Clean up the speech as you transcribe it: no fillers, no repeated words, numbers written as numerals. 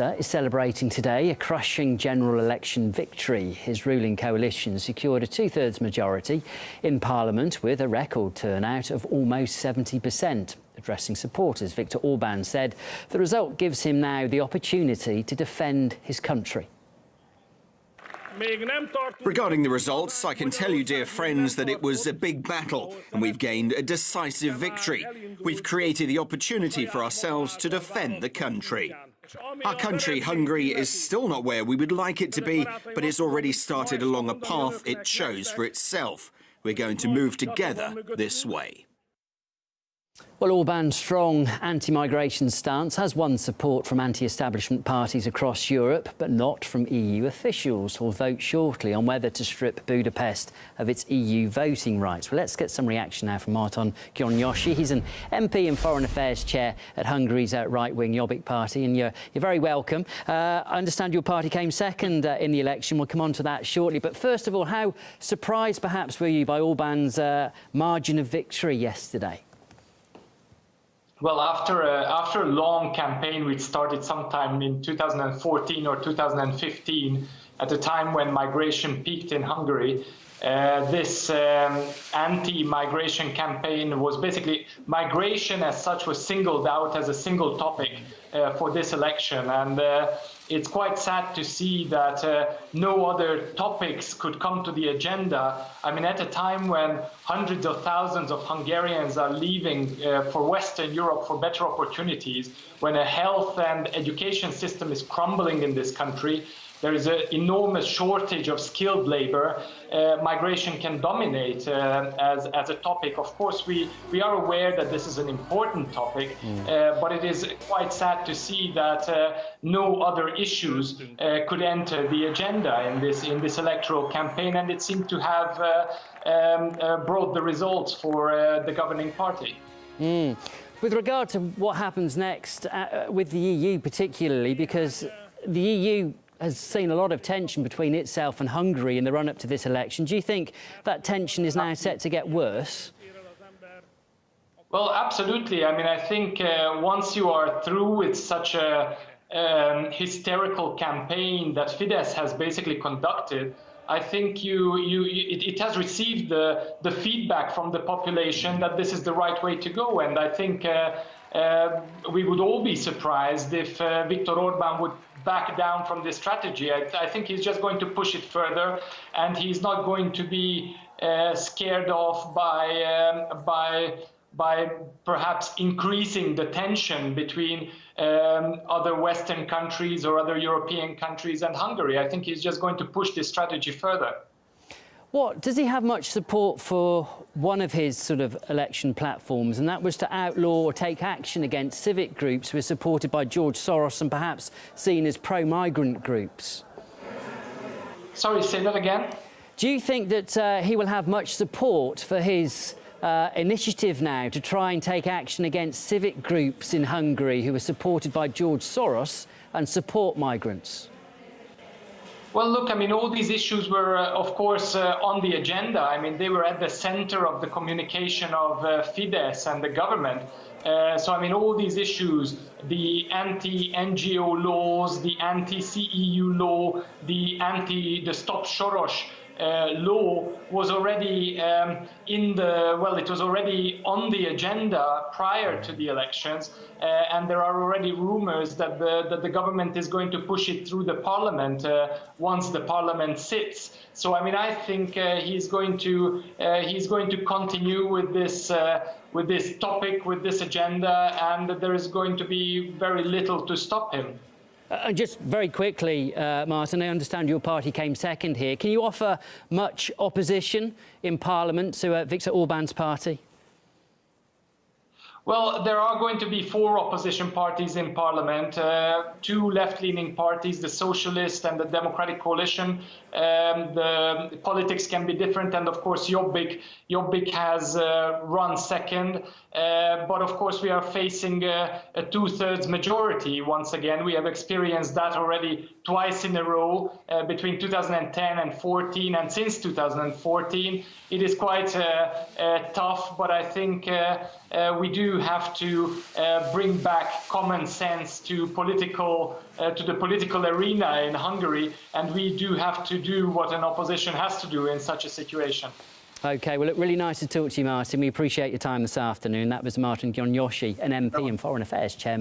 Minister is celebrating today a crushing general election victory. His ruling coalition secured a two-thirds majority in Parliament with a record turnout of almost 70%. Addressing supporters, Viktor Orban said the result gives him now the opportunity to defend his country. Regarding the results, I can tell you, dear friends, that it was a big battle and we've gained a decisive victory. We've created the opportunity for ourselves to defend the country. Our country, Hungary, is still not where we would like it to be, but it's already started along a path it chose for itself. We're going to move together this way. Well, Orban's strong anti-migration stance has won support from anti-establishment parties across Europe, but not from EU officials, who'll vote shortly on whether to strip Budapest of its EU voting rights. Well, let's get some reaction now from Marton Györgyi. He's an MP and Foreign Affairs Chair at Hungary's right-wing Jobbik party, and you're very welcome. I understand your party came second in the election. We'll come on to that shortly. But first of all, how surprised perhaps were you by Orban's margin of victory yesterday? Well, after a long campaign which started sometime in 2014 or 2015, at a time when migration peaked in Hungary, this anti-migration campaign was basically, migration as such was singled out as a single topic for this election. And it's quite sad to see that no other topics could come to the agenda. I mean, at a time when hundreds of thousands of Hungarians are leaving for Western Europe for better opportunities, when a health and education system is crumbling in this country, there is an enormous shortage of skilled labor. Migration can dominate as a topic. Of course, we are aware that this is an important topic, but it is quite sad to see that no other issues could enter the agenda in this electoral campaign, and it seemed to have brought the results for the governing party. With regard to what happens next with the EU particularly, because the EU has seen a lot of tension between itself and Hungary in the run-up to this election. Do you think that tension is now set to get worse? Well, absolutely. I mean, I think once you are through with such a hysterical campaign that Fidesz has basically conducted, I think it has received the feedback from the population that this is the right way to go. And I think we would all be surprised if Viktor Orban would back down from this strategy. I think he's just going to push it further, and he's not going to be scared off by perhaps increasing the tension between other Western countries or other European countries and Hungary. I think he's just going to push this strategy further. What, does he have much support for one of his sort of election platforms, and that was to outlaw or take action against civic groups who are supported by George Soros and perhaps seen as pro-migrant groups? Sorry, say that again? Do you think that he will have much support for his initiative now to try and take action against civic groups in Hungary who are supported by George Soros and support migrants? Well, look, I mean, all these issues were, of course, on the agenda. I mean, they were at the center of the communication of Fidesz and the government. So, I mean, all these issues, the anti-NGO laws, the anti-CEU law, the Stop Soros law was already it was already on the agenda prior to the elections, and there are already rumors that the government is going to push it through the parliament once the parliament sits. So I mean, I think he's going to continue with this topic, with this agenda, and there is going to be very little to stop him. And just very quickly, Martin, I understand your party came second here. Can you offer much opposition in Parliament to Viktor Orban's party? Well, there are going to be 4 opposition parties in Parliament, 2 left-leaning parties, the Socialist and the Democratic Coalition. The politics can be different, and of course Jobbik has run second. But of course we are facing a two-thirds majority once again. We have experienced that already twice in a row between 2010 and 14, and since 2014. It is quite tough, but I think we do do have to bring back common sense to the political arena in Hungary, and we do have to do what an opposition has to do in such a situation. OK, well, look, really nice to talk to you, Martin. We appreciate your time this afternoon. That was Martin Gyonyoshi, an MP and Foreign Affairs Chairman.